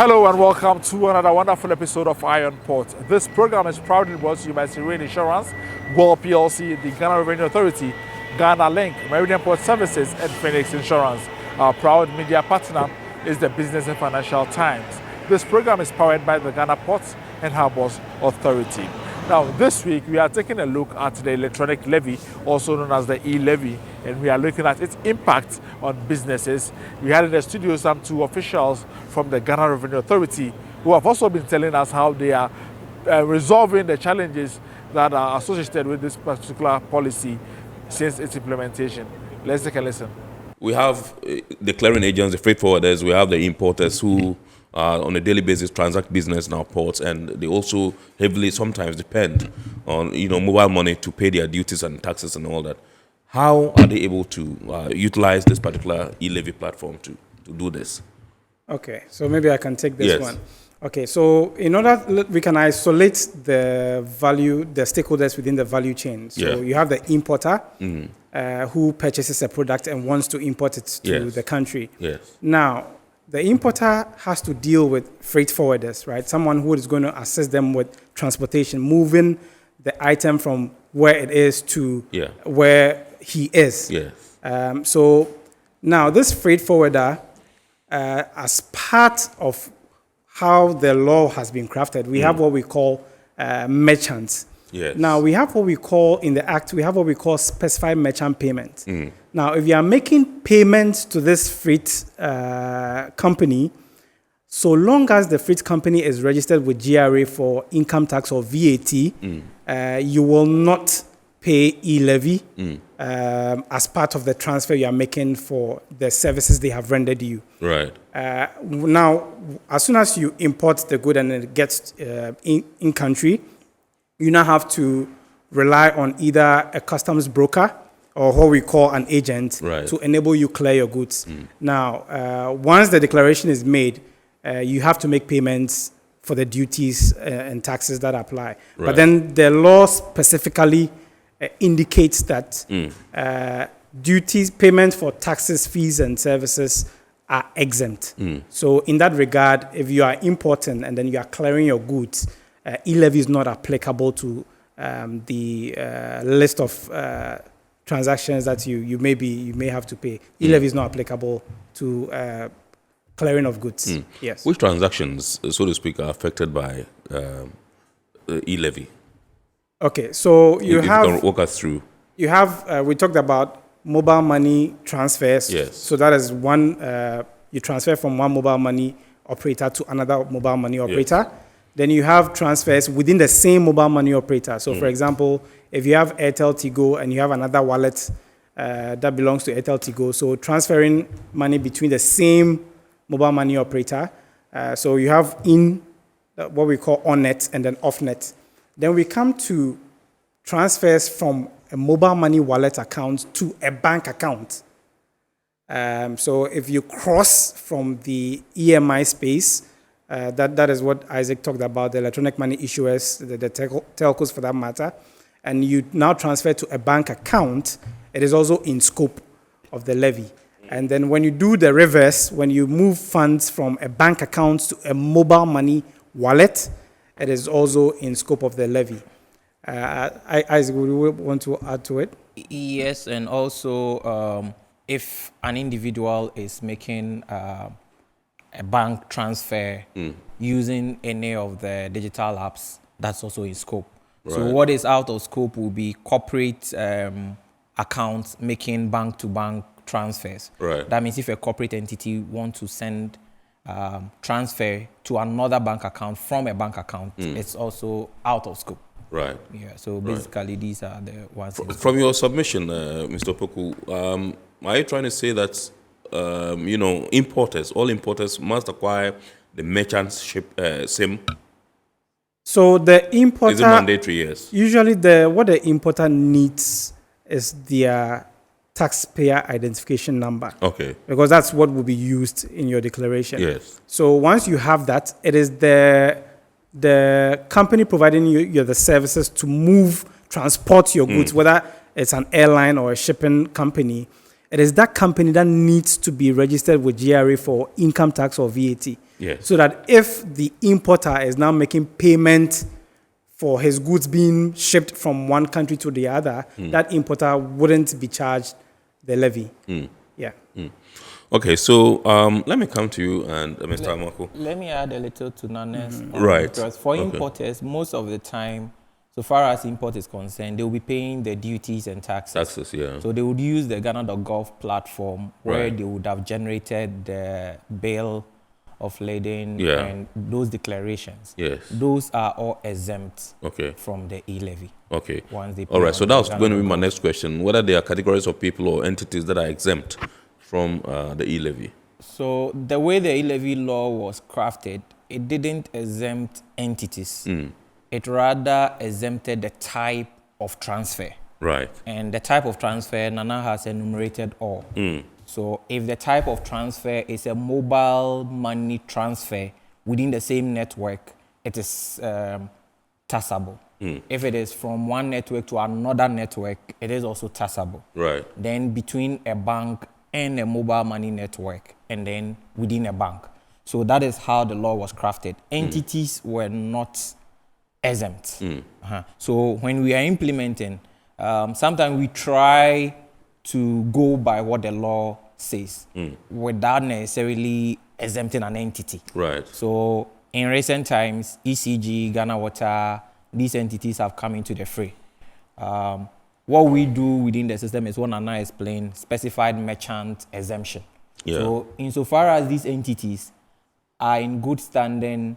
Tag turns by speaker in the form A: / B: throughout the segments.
A: Hello and welcome to another wonderful episode of Iron Port. This program is proudly brought to you by Serene Insurance, Gold PLC, the Ghana Revenue Authority, Ghana Link, Meridian Port Services, and Phoenix Insurance. Our proud media partner is the Business and Financial Times. This program is powered by the Ghana Ports and Harbours Authority. Now, this week we are taking a look at the electronic levy, also known as the E-levy, and we are looking at its impact on businesses. We had in the studio some two officials from the Ghana Revenue Authority who have also been telling us how they are resolving the challenges that are associated with this particular policy since its implementation. Let's take a listen.
B: We have the clearing agents, the freight forwarders, we have the importers who on a daily basis transact business in our ports, and they also heavily sometimes depend on mobile money to pay their duties and taxes and all that. How are they able to utilize this particular e-levy platform to do this?
C: Okay, so maybe I can take this one. Okay, so in order we can isolate the stakeholders within the value chain. So you have the importer who purchases a product and wants to import it to the country.
B: Yes.
C: Now, the importer has to deal with freight forwarders, right? Someone who is going to assist them with transportation, moving the item from where it is to where he is.
B: Yes.
C: So now this freight forwarder, as part of how the law has been crafted, we have what we call merchants.
B: Yes.
C: Now, we have what we call, in the Act, we have what we call specified merchant payment. Now, if you are making payments to this freight company, so long as the freight company is registered with GRA for income tax or VAT, you will not pay e-levy as part of the transfer you are making for the services they have rendered you.
B: Right.
C: Now, as soon as you import the good and it gets in country, you now have to rely on either a customs broker or what we call an agent to enable you clear your goods. Now, once the declaration is made, you have to make payments for the duties and taxes that apply. But then the law specifically indicates that duties, payments for taxes, fees, and services are exempt. So in that regard, if you are importing and then you are clearing your goods, e-levy is not applicable to the list of transactions that you may have to pay. E-levy is not applicable to clearing of goods. Yes.
B: Which transactions, so to speak, are affected by e-levy?
C: Okay, so you have.
B: Can walk us through.
C: You have. We talked about mobile money transfers.
B: Yes.
C: So that is one. You transfer from one mobile money operator to another mobile money operator. Yes. Then you have transfers within the same mobile money operator. So, for example, if you have Airtel Tigo and you have another wallet that belongs to Airtel Tigo, so transferring money between the same mobile money operator. So you have what we call on-net and then off-net. Then we come to transfers from a mobile money wallet account to a bank account. So if you cross from the EMI space, that is what Isaac talked about, the electronic money issuers, the telcos for that matter, and you now transfer to a bank account, it is also in scope of the levy. And then when you do the reverse, when you move funds from a bank account to a mobile money wallet, it is also in scope of the levy. Isaac, would you want to add to it?
D: Yes, and also if an individual is making a bank transfer using any of the digital apps, that's also in scope. Right. So what is out of scope will be corporate accounts making bank-to-bank transfers.
B: Right.
D: That means if a corporate entity wants to send transfer to another bank account from a bank account, it's also out of scope.
B: Right.
D: Yeah. So basically, these are the ones.
B: From your submission, Mr. Poku, are you trying to say that all importers must acquire the merchant's SIM?
C: So the importer
B: is it mandatory? Yes.
C: Usually, what the importer needs is their taxpayer identification number.
B: Okay.
C: Because that's what will be used in your declaration.
B: Yes.
C: So once you have that, it is the company providing you the services to transport your goods, whether it's an airline or a shipping company. It is that company that needs to be registered with GRA for income tax or VAT.
B: Yes.
C: So that if the importer is now making payment for his goods being shipped from one country to the other, that importer wouldn't be charged the levy. Yeah.
B: Okay, so let me come to you and Mr. Amako.
D: Let me add a little to Nane's.
B: Right.
D: Because for
B: Okay.
D: importers, most of the time, so far as import is concerned, they will be paying the duties and taxes.
B: Taxes, yeah.
D: So they would use the Ghana.gov platform where
B: Right.
D: they would have generated the bill of lading
B: Yeah.
D: and those declarations.
B: Yes.
D: Those are all exempt
B: Okay.
D: from the E-levy.
B: Okay.
D: Once they
B: All
D: pay
B: right. So
D: on
B: that
D: the
B: was going to be my
D: Ghana.gov.
B: next question. Whether there are categories of people or entities that are exempt from the E-levy.
D: So the way the E-levy law was crafted, it didn't exempt entities. It rather exempted the type of transfer.
B: Right.
D: And the type of transfer, Nana has enumerated all. So if the type of transfer is a mobile money transfer within the same network, it is taxable. If it is from one network to another network, it is also taxable.
B: Right.
D: Then between a bank and a mobile money network, and then within a bank. So that is how the law was crafted. Entities were not exempt. So when we are implementing, sometimes we try to go by what the law says without necessarily exempting an entity.
B: Right.
D: So in recent times, ECG, Ghana Water, these entities have come into the fray. What we do within the system is what Nana explained, specified merchant exemption.
B: Yeah.
D: So insofar as these entities are in good standing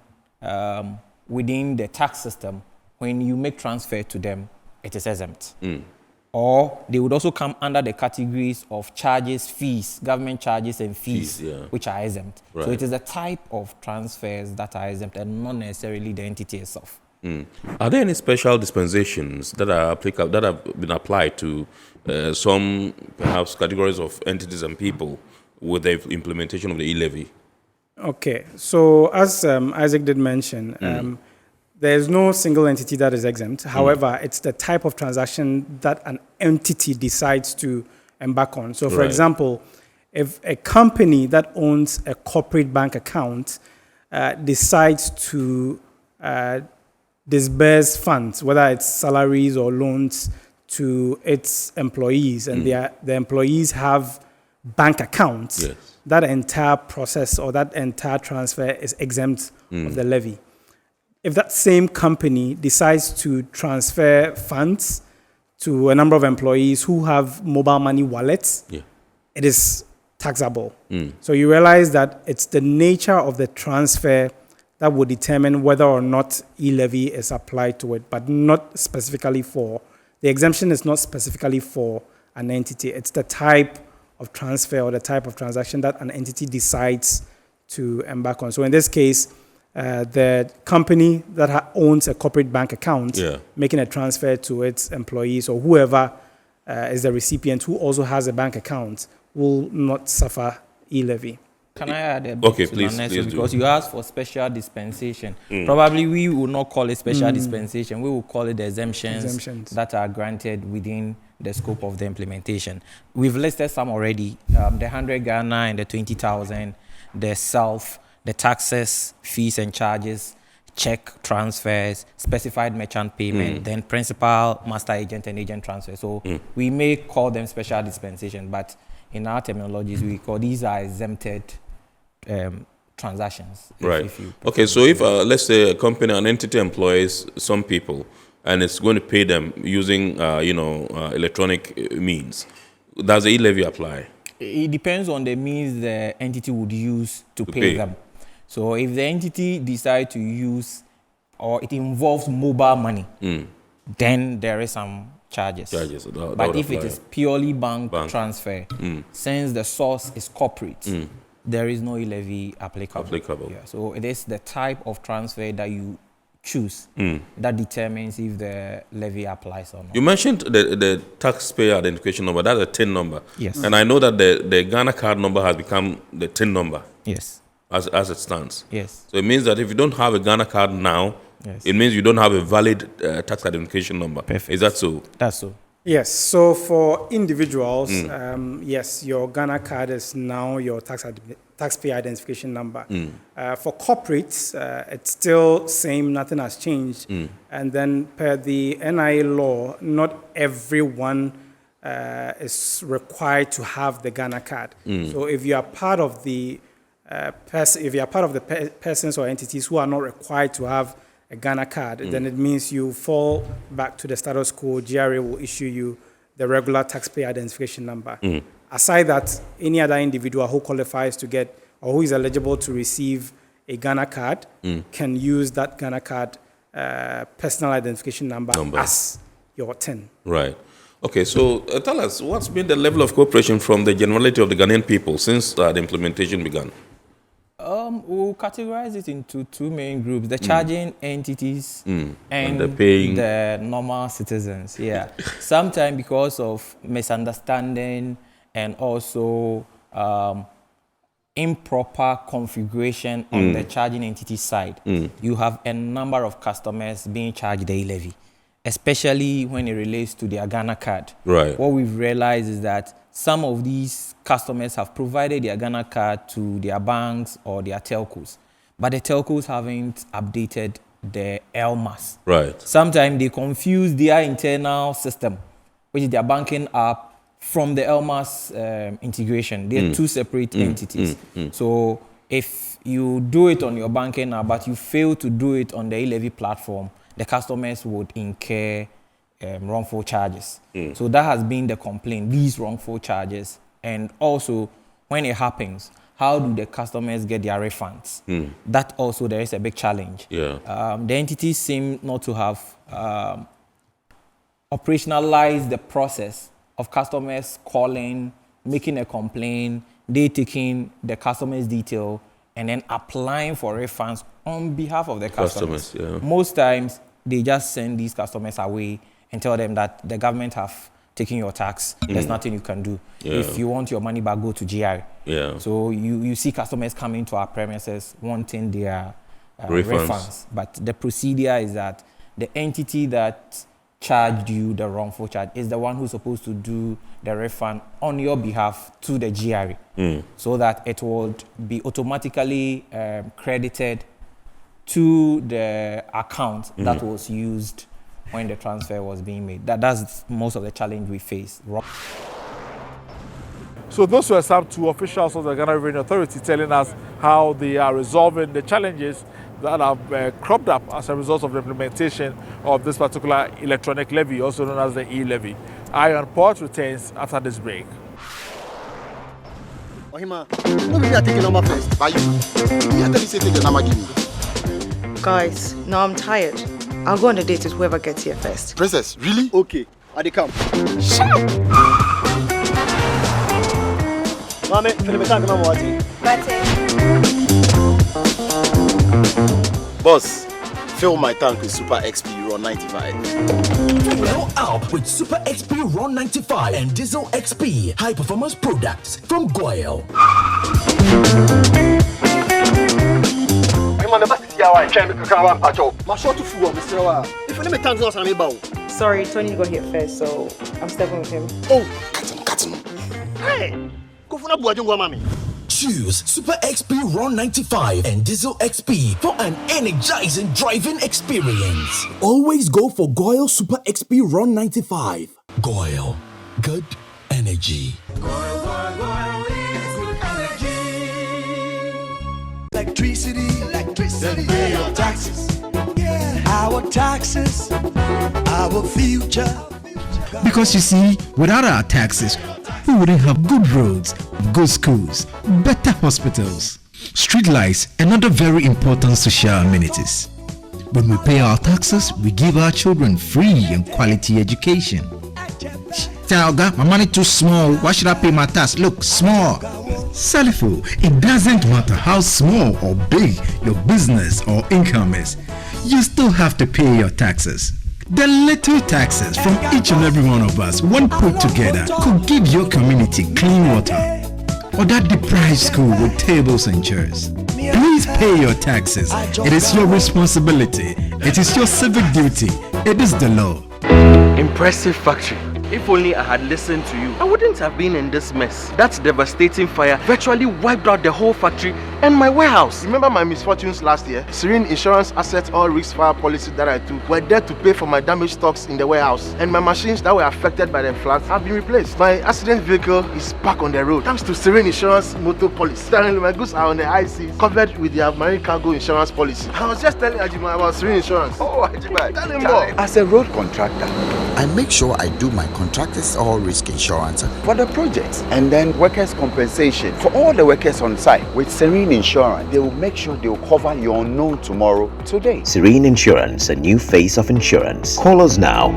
D: within the tax system, when you make transfer to them, it is exempt. Or they would also come under the categories of charges, fees, government charges and fees,
B: Fees, yeah.
D: which are exempt. So
B: Right.
D: it is the type of transfers that are exempt and not necessarily the entity itself.
B: Are there any special dispensations that are applicable, that have been applied to some perhaps categories of entities and people with the implementation of the E-levy?
C: Okay. So as Isaac did mention, there's no single entity that is exempt. However, it's the type of transaction that an entity decides to embark on. So, for
B: Right.
C: example, if a company that owns a corporate bank account decides to disburse funds, whether it's salaries or loans, to its employees, and the employees have bank accounts,
B: Yes.
C: that entire process or that entire transfer is exempt of the levy. If that same company decides to transfer funds to a number of employees who have mobile money wallets,
B: Yeah.
C: it is taxable. So you realize that it's the nature of the transfer that would determine whether or not E-levy is applied to it, but not specifically for, the exemption is not specifically for an entity. It's the type of transfer or the type of transaction that an entity decides to embark on. So in this case, the company that owns a corporate bank account,
B: Yeah.
C: making a transfer to its employees or whoever is the recipient who also has a bank account, will not suffer E-levy.
D: Can I add a bit
B: Okay,
D: to
B: please,
D: Nane's?
B: please do.
D: Because you asked for special dispensation. Probably we will not call it special dispensation. We will call it the exemptions that are granted within the scope of the implementation. We've listed some already, the 100 Ghana and the 20,000, the self, the taxes, fees and charges, check transfers, specified merchant payment, then principal, master agent, and agent transfer. So we may call them special dispensation, but in our terminologies, we call these are exempted transactions.
B: Right.
D: If you
B: Okay, so if, let's say, a company, an entity employs some people and it's going to pay them using, electronic means, does the E-levy apply?
D: It depends on the means the entity would use to
B: pay.
D: pay them. So if the entity decides to use, or it involves mobile money, then there is some charges.
B: Charges, that
D: But
B: would
D: if it
B: apply.
D: is purely bank
B: Bank.
D: transfer, since the source is corporate, there is no E-levy applicable. Yeah, so it is the type of transfer that you choose that determines if the levy applies or not.
B: You mentioned the taxpayer identification number, that's a TIN number.
D: Yes.
B: And I know that the Ghana card number has become the TIN number
D: Yes.
B: as it stands.
D: Yes.
B: So it means that if you don't have a Ghana card now,
D: Yes.
B: it means you don't have a valid tax identification number.
D: Perfect.
B: Is that so?
D: That's so.
C: Yes, so for individuals, yes, your Ghana card is now your taxpayer identification number. For corporates, it's still same, nothing has changed. And then per the NIA law, not everyone is required to have the Ghana card. So if you are part of the persons or entities who are not required to have a Ghana card, then it means you fall back to the status quo. GRA will issue you the regular taxpayer identification number. Aside that, any other individual who qualifies to get or who is eligible to receive a Ghana card can use that Ghana card personal identification number as your TIN.
B: Right. Okay, so tell us, what's been the level of cooperation from the generality of the Ghanaian people since the implementation began?
D: We'll categorize it into two main groups: the charging entities and the normal citizens. Yeah. Sometimes because of misunderstanding and also improper configuration on the charging entity side, you have a number of customers being charged the E-levy, especially when it relates to their Ghana card.
B: Right.
D: What we've realized is that some of these customers have provided their Ghana card to their banks or their telcos, but the telcos haven't updated the LMAS.
B: Right.
D: Sometimes they confuse their internal system, which is their banking app, from the LMAS integration. They're two separate entities. So if you do it on your banking app, but you fail to do it on the E-levy platform, the customers would incur wrongful charges. So that has been the complaint, these wrongful charges. And also, when it happens, how do the customers get their refunds? That also, there is a big challenge.
B: Yeah.
D: The entities seem not to have operationalized the process of customers calling, making a complaint, they taking the customer's detail, and then applying for refunds on behalf of the customers.
B: Yeah.
D: Most times, they just send these customers away and tell them that the government have taken your tax. There's nothing you can do.
B: Yeah.
D: If you want your money back, go to GRA.
B: Yeah.
D: So you see customers coming to our premises wanting their refunds. But the procedure is that the entity that charged you the wrongful charge is the one who's supposed to do the refund on your behalf to the GRA, so that it would be automatically credited to the account that was used when the transfer was being made. That's most of the challenge we face.
A: So those were some two officials of the Ghana Revenue Authority telling us how they are resolving the challenges that have cropped up as a result of the implementation of this particular electronic levy, also known as the E-levy. Iron Port returns after this break.
E: Ohima, what will you take your number first? By you. You have to say take your number, give me.
F: Guys, now I'm tired. I'll go on a date with whoever gets here first.
E: Princess, really? Okay, I come.
F: Shut up!
E: Mame, feel me can't remember what it. Boss, fill my tank with Super XP Ron 95.
G: Fill up with Super XP Ron 95 and Diesel XP high performance products from Goyle.
F: Sorry, Tony got here first, so I'm stepping with him.
E: Oh, cut him. Hey, go for mommy.
G: Choose Super XP Ron 95 and Diesel XP for an energizing driving experience. Always go for Goyle Super XP Ron 95. Goyle, good energy.
H: Goyle is good energy. Electricity. Then pay your taxes. Yeah. Our taxes, our future.
I: Because you see, without our taxes, we wouldn't have good roads, good schools, better hospitals, street lights, and other very important social amenities. When we pay our taxes, we give our children free and quality education. Talga, my money too small. Why should I pay my tax? Look, small. Salifo, it doesn't matter how small or big your business or income is, you still have to pay your taxes. The little taxes from each and every one of us, when put together, could give your community clean water, or that deprived school with tables and chairs. Please pay your taxes. It is your responsibility. It is your civic duty. It is the law.
J: Impressive factory. If only I had listened to you, I wouldn't have been in this mess. That devastating fire virtually wiped out the whole factory and my warehouse.
E: Remember my misfortunes last year? Serene Insurance Asset All Risk Fire policy that I took were there to pay for my damaged stocks in the warehouse. And my machines that were affected by the floods have been replaced. My accident vehicle is back on the road thanks to Serene Insurance motor policy. Currently, my goods are on the high seas covered with their marine cargo insurance policy. I was just telling Ajima about Serene Insurance.
J: Oh, Ajima,
E: tell him more.
J: As a road contractor,
K: I make sure I do my contractors all risk insurance
J: for the projects and then workers' compensation for all the workers on site. With Serene Insurance, they will make sure they will cover your unknown tomorrow today.
L: Serene Insurance, a new face of insurance. Call us now.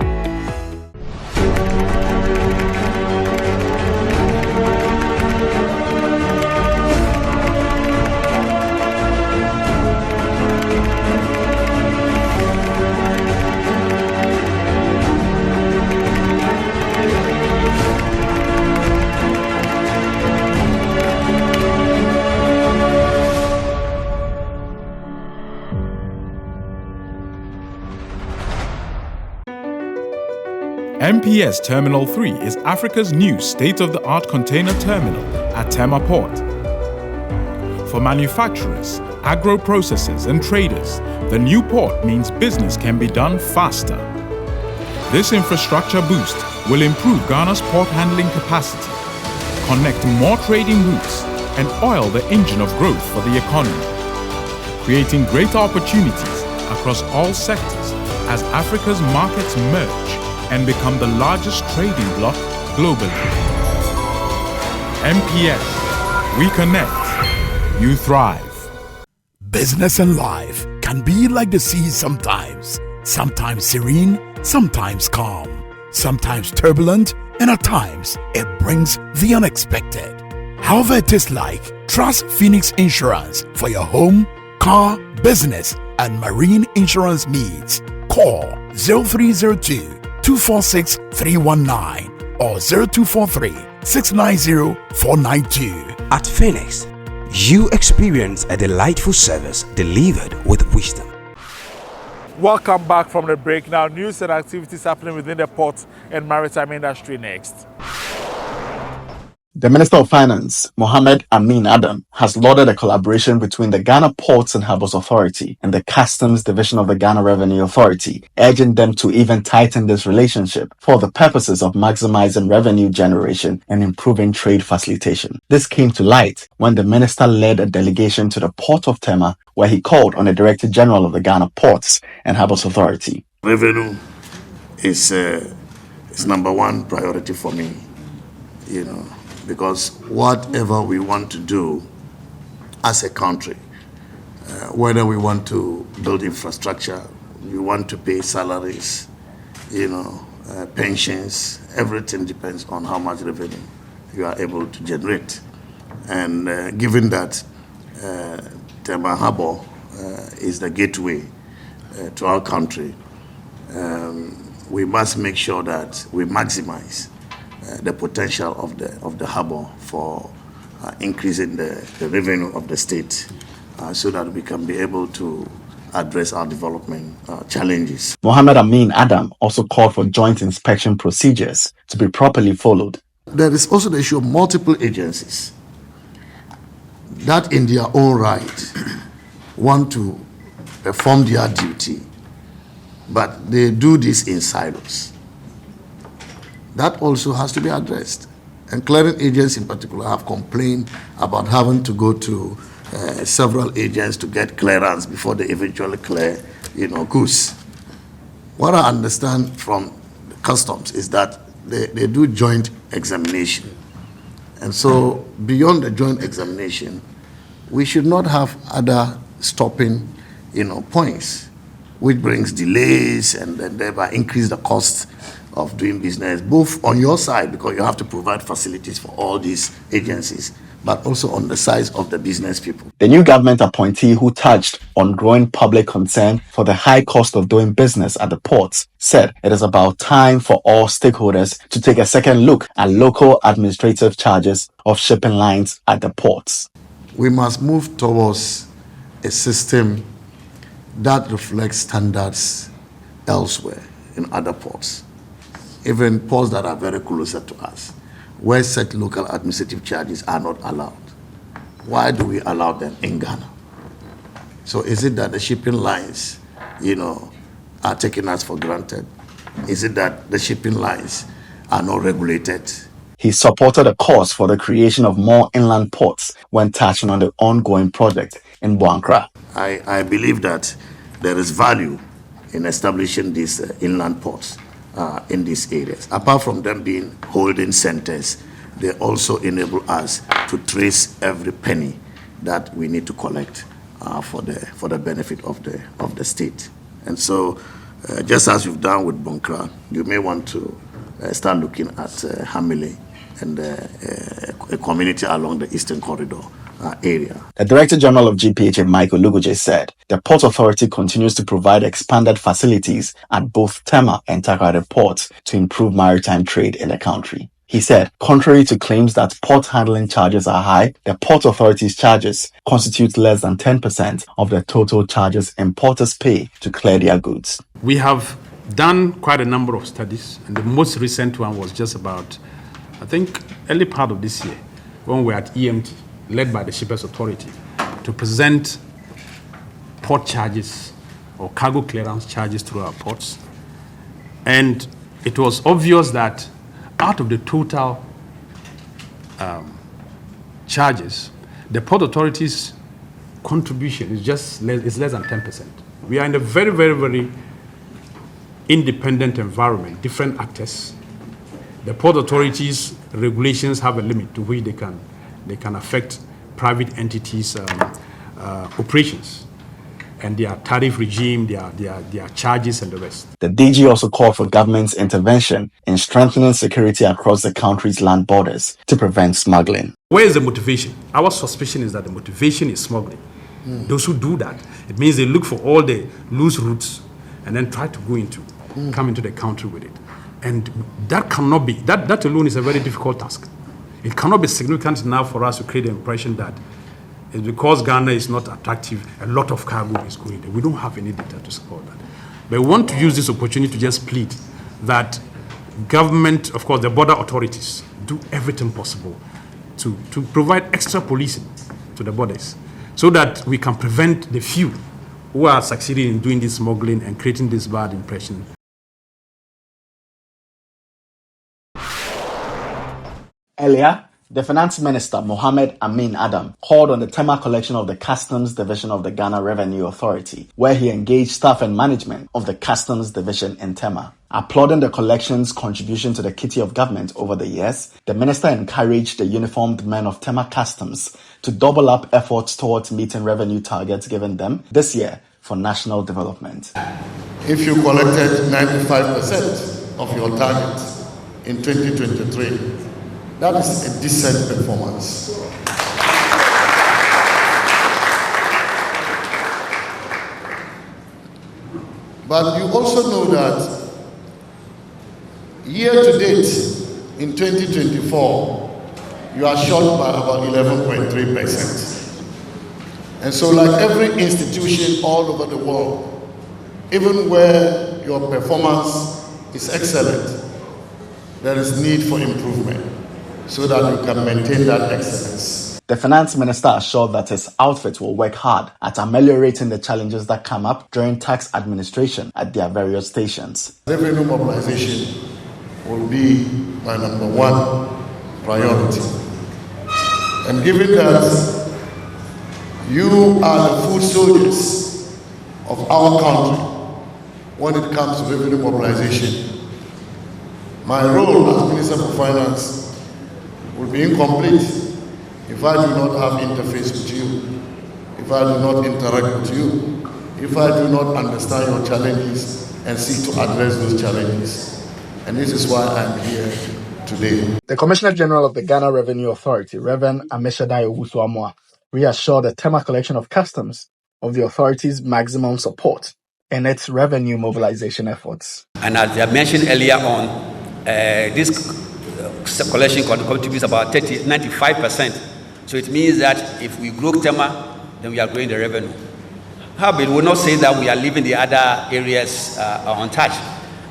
M: MPS Terminal 3 is Africa's new state-of-the-art container terminal at Tema Port. For manufacturers, agro-processors and traders, the new port means business can be done faster. This infrastructure boost will improve Ghana's port handling capacity, connect more trading routes, and oil the engine of growth for the economy, creating greater opportunities across all sectors as Africa's markets merge and become the largest trading bloc globally. MPS, we connect, you thrive.
G: Business and life can be like the sea sometimes. Sometimes serene, sometimes calm, sometimes turbulent, and at times it brings the unexpected. However it is like, trust Phoenix Insurance for your home, car, business, and marine insurance needs. Call 0302 246 319 or 0243 690 492.
N: At Phoenix, you experience a delightful service delivered with wisdom.
A: Welcome back from the break. Now, news and activities happening within the port and maritime industry next.
O: The Minister of Finance, Mohammed Amin Adam, has lauded a collaboration between the Ghana Ports and Harbours Authority and the Customs Division of the Ghana Revenue Authority, urging them to even tighten this relationship for the purposes of maximizing revenue generation and improving trade facilitation. This came to light when the minister led a delegation to the Port of Tema, where he called on the Director General of the Ghana Ports and Harbours Authority.
P: Revenue is number one priority for me, because whatever we want to do as a country, whether we want to build infrastructure, we want to pay salaries, pensions, everything depends on how much revenue you are able to generate. And given that Tema Harbour is the gateway to our country, we must make sure that we maximize the potential of the harbour for increasing the revenue of the state, so that we can be able to address our development challenges.
O: Mohammed Amin Adam also called for joint inspection procedures to be properly followed.
P: There is also the issue of multiple agencies that in their own right want to perform their duty, but they do this in silos. That also has to be addressed. And clearing agents in particular have complained about having to go to several agents to get clearance before they eventually clear, goods. What I understand from the customs is that they do joint examination. And so beyond the joint examination, we should not have other stopping, points, which brings delays and then thereby increase the cost of doing business, both on your side, because you have to provide facilities for all these agencies, but also on the side of the business people.
O: The new government appointee, who touched on growing public concern for the high cost of doing business at the ports, said it is about time for all stakeholders to take a second look at local administrative charges of shipping lines at the ports.
P: We must move towards a system that reflects standards elsewhere in other ports. even ports that are very closer to us, where such local administrative charges are not allowed. Why do we allow them in Ghana? So is it that the shipping lines, are taking us for granted? Is it that the shipping lines are not regulated?
O: He supported a cause for the creation of more inland ports when touching on the ongoing project in Boankra.
P: I believe that there is value in establishing these inland ports in these areas. Apart from them being holding centers, they also enable us to trace every penny that we need to collect for the benefit of the state. And so, just as you've done with Boankra, you may want to start looking at Hamile and a community along the Eastern Corridor area.
O: The Director General of GPHA, Michael Luguje, said the Port Authority continues to provide expanded facilities at both Tema and Takoradi ports to improve maritime trade in the country. He said, contrary to claims that port handling charges are high, the Port Authority's charges constitute less than 10% of the total charges importers pay to clear their goods.
Q: We have done quite a number of studies, and the most recent one was just about, I think, early part of this year, when we were at EMT, led by the Shippers Authority, to present port charges or cargo clearance charges through our ports. And it was obvious that out of the total charges, the Port Authority's contribution is less than 10%. We are in a very, very, very independent environment, different actors. The Port Authority's regulations have a limit to which they can affect private entities' operations, and their tariff regime, their charges, and the rest.
O: The DG also called for government's intervention in strengthening security across the country's land borders to prevent smuggling.
Q: Where is the motivation? Our suspicion is that the motivation is smuggling. Those who do that, it means they look for all the loose routes and then try to come into the country with it. And that cannot be, that alone is a very difficult task. It cannot be significant enough for us to create the impression that it's because Ghana is not attractive, a lot of cargo is going there. We don't have any data to support that. But we want to use this opportunity to just plead that government, of course, the border authorities, do everything possible to provide extra policing to the borders so that we can prevent the few who are succeeding in doing this smuggling and creating this bad impression.
O: Earlier, the Finance Minister, Mohammed Amin Adam, called on the Tema collection of the Customs Division of the Ghana Revenue Authority, where he engaged staff and management of the Customs Division in Tema. Applauding the collection's contribution to the kitty of government over the years, the minister encouraged the uniformed men of Tema Customs to double up efforts towards meeting revenue targets given them this year for national development.
P: If you collected 95% of your target in 2023, that is a decent performance. But you also know that year to date in 2024, you are short by about 11.3%. And so like every institution all over the world, even where your performance is excellent, there is need for improvement, so that you can maintain that excellence.
O: The finance minister assured that his outfit will work hard at ameliorating the challenges that come up during tax administration at their various stations.
P: Revenue mobilization will be my number one priority. And given that you are the foot soldiers of our country when it comes to revenue mobilization, my role as Minister for Finance will be incomplete if I do not have interface with you, if I do not interact with you, if I do not understand your challenges and seek to address those challenges. And this is why I'm here today.
O: The Commissioner General of the Ghana Revenue Authority, Reverend Ameshadai Owusu-Amoah, reassured the Tema collection of customs of the authority's maximum support in its revenue mobilization efforts.
R: And as I mentioned earlier on, this collection contributes about 95%. So it means that if we grow Tema, then we are growing the revenue. However, we will not say that we are leaving the other areas untouched,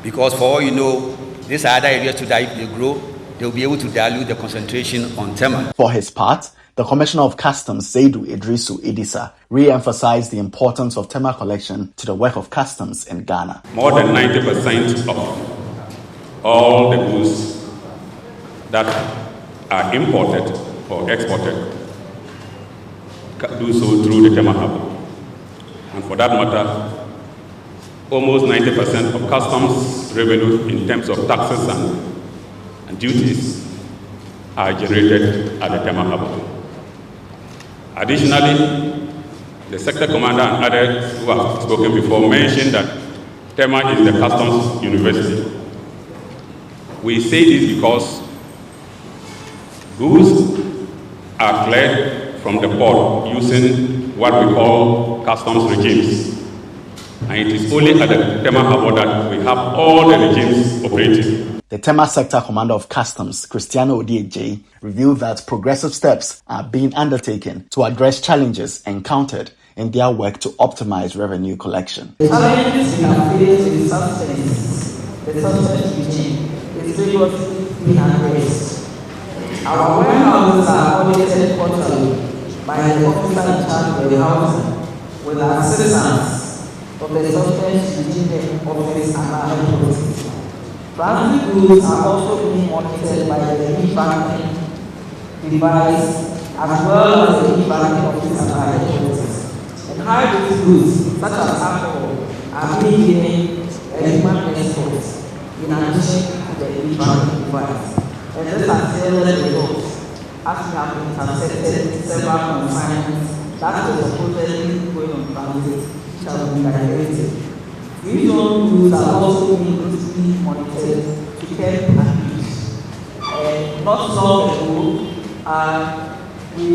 R: because for all you know, These are other areas too that if they grow, they will be able to dilute the concentration on Tema.
O: For his part, the Commissioner of Customs, Zaidu Idrisu Idisa, re-emphasized the importance of Tema collection to the work of customs in Ghana.
S: More than 90% of all the goods that are imported or exported do so through the Tema Hub. And for that matter, almost 90% of customs revenue in terms of taxes and duties are generated at the Tema Hub. Additionally, the sector commander and others who have spoken before mentioned that Tema is the customs university. We say this because goods are cleared from the port using what we call customs regimes. And it is only at the Tema Harbor that we have all the regimes operating.
O: The Tema Sector Commander of Customs, Cristiano Odieje, revealed that progressive steps are being undertaken to address challenges encountered in their work to optimize revenue collection.
T: The challenges we have faced with the substance regime is rigorously being addressed. Our warehouses are audited quarterly by the officer in charge of the housing with the assistance of the substance regime office and our headquarters. Transit goods are also being monitored by the e-banking device as well as the e-banking office and our headquarters. And high-risk goods such as alcohol are being given a human escort in addition to the e-banking device. And this has yielded results as we have intercepted several consignments that were supposedly going on transit which have been diverted. These goods are also being closely monitored to care and use. Not long ago, we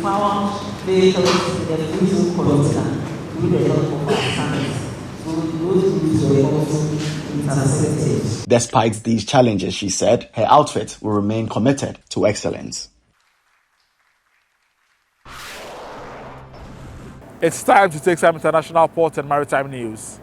T: found vehicles in the diesel container with the help of our science. So those goods were also intercepted.
O: Despite these challenges, she said, her outfit will remain committed to excellence.
A: It's time to take some international port and maritime news.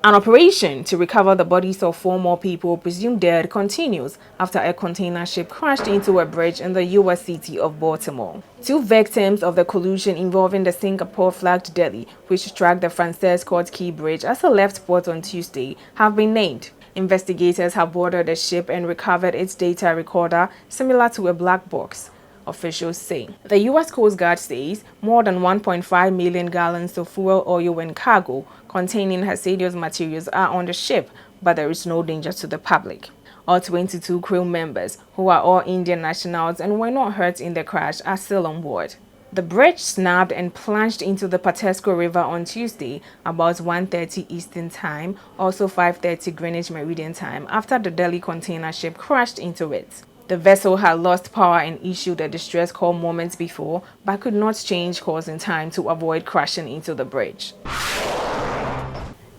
U: An operation to recover the bodies of 4 more people presumed dead continues after a container ship crashed into a bridge in the U.S. city of Baltimore. 2 victims of the collision involving the Singapore-flagged Delhi, which struck the Francis Court Key Bridge as a left port on Tuesday, have been named. Investigators have boarded the ship and recovered its data recorder, similar to a black box, officials say. The U.S. Coast Guard says more than 1.5 million gallons of fuel, oil, and cargo containing hazardous materials are on the ship, but there is no danger to the public. All 22 crew members, who are all Indian nationals and were not hurt in the crash, are still on board. The bridge snapped and plunged into the Patesco River on Tuesday about 1:30 Eastern Time, also 5:30 Greenwich Meridian Time, after the Delhi container ship crashed into it. The vessel had lost power and issued a distress call moments before, but could not change course in time to avoid crashing into the bridge.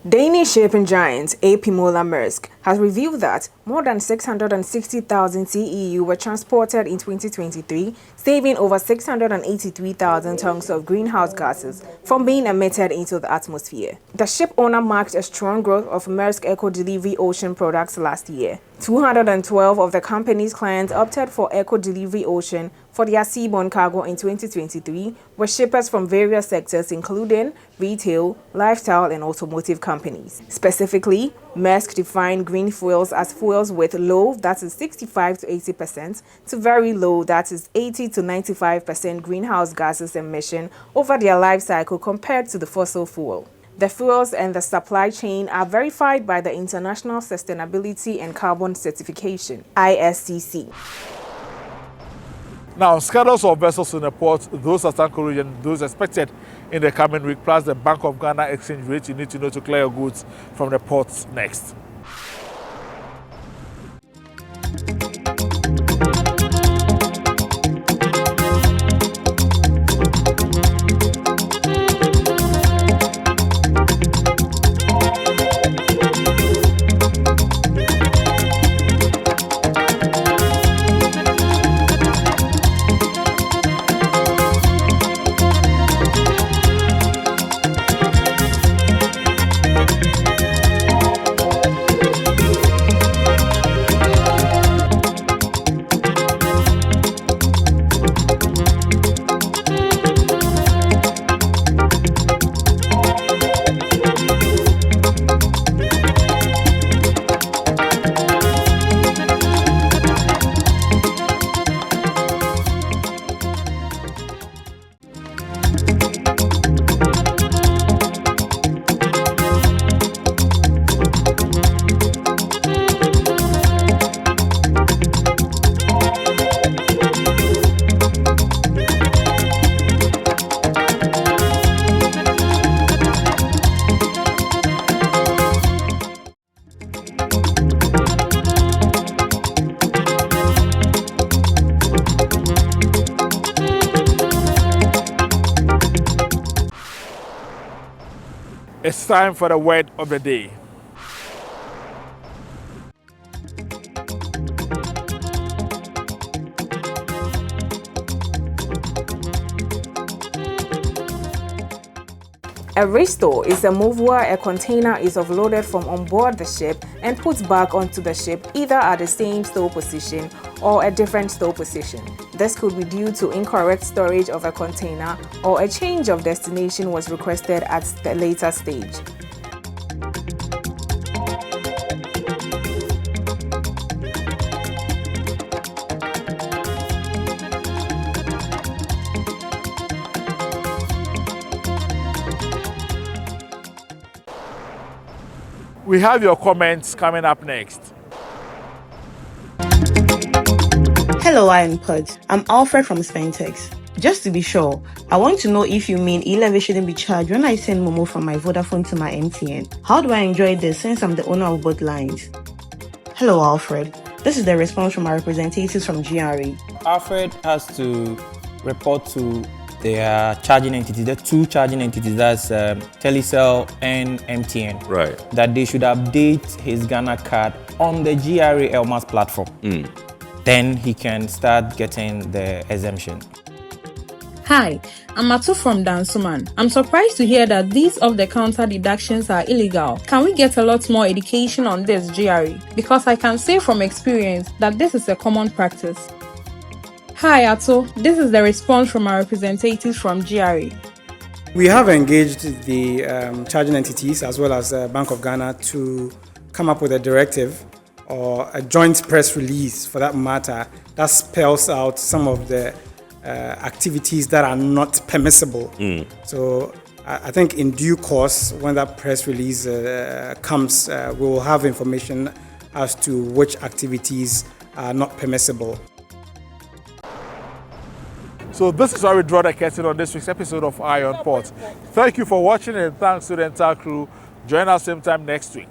U: Danish shipping giant AP Moller Maersk has revealed that more than 660,000 TEU were transported in 2023, saving over 683,000 tons of greenhouse gases from being emitted into the atmosphere. The ship owner marked a strong growth of Maersk Eco Delivery Ocean products last year. 212 of the company's clients opted for Eco Delivery Ocean for their seaborne cargo in 2023, were shippers from various sectors including retail, lifestyle, and automotive companies. Specifically, Maersk defined green fuels as fuels with low, that is 65 to 80%, to very low, that is 80 to 95% greenhouse gases emission over their life cycle compared to the fossil fuel. The fuels and the supply chain are verified by the International Sustainability and Carbon Certification, ISCC.
A: Now, schedules of vessels in the port, those at Takoradi and those expected in the coming week, plus the Bank of Ghana exchange rate you need to know to clear your goods from the ports next. It's time for the word of the day.
U: A restore is a move where a container is offloaded from on board the ship and put back onto the ship either at the same store position or a different store position. This could be due to incorrect storage of a container or a change of destination was requested at the later stage.
A: We have your comments coming up next.
F: Hello, Iron Pod. I'm Alfred from Spentex. Just to be sure, I want to know if you mean E-levy shouldn't be charged when I send Momo from my Vodafone to my MTN. How do I enjoy this since I'm the owner of both lines? Hello, Alfred. This is the response from our representatives from GRA.
D: Alfred has to report to their charging entities, the two charging entities, that's Telecel and MTN.
B: Right.
D: That they should update his Ghana card on the GRA Elmas platform. Then he can start getting the exemption.
C: Hi, I'm Matu from Dansuman. I'm surprised to hear that these off-the-counter deductions are illegal. Can we get a lot more education on this, GRA? Because I can say from experience that this is a common practice. Hi, Ato. This is the response from our representatives from GRA.
V: We have engaged the charging entities as well as Bank of Ghana to come up with a directive or a joint press release, for that matter, that spells out some of the activities that are not permissible. So I think in due course, when that press release comes, we will have information as to which activities are not permissible.
A: So this is why we draw the curtain on this week's episode of Iron Pot. Thank you for watching and thanks to the entire crew. Join us same time next week.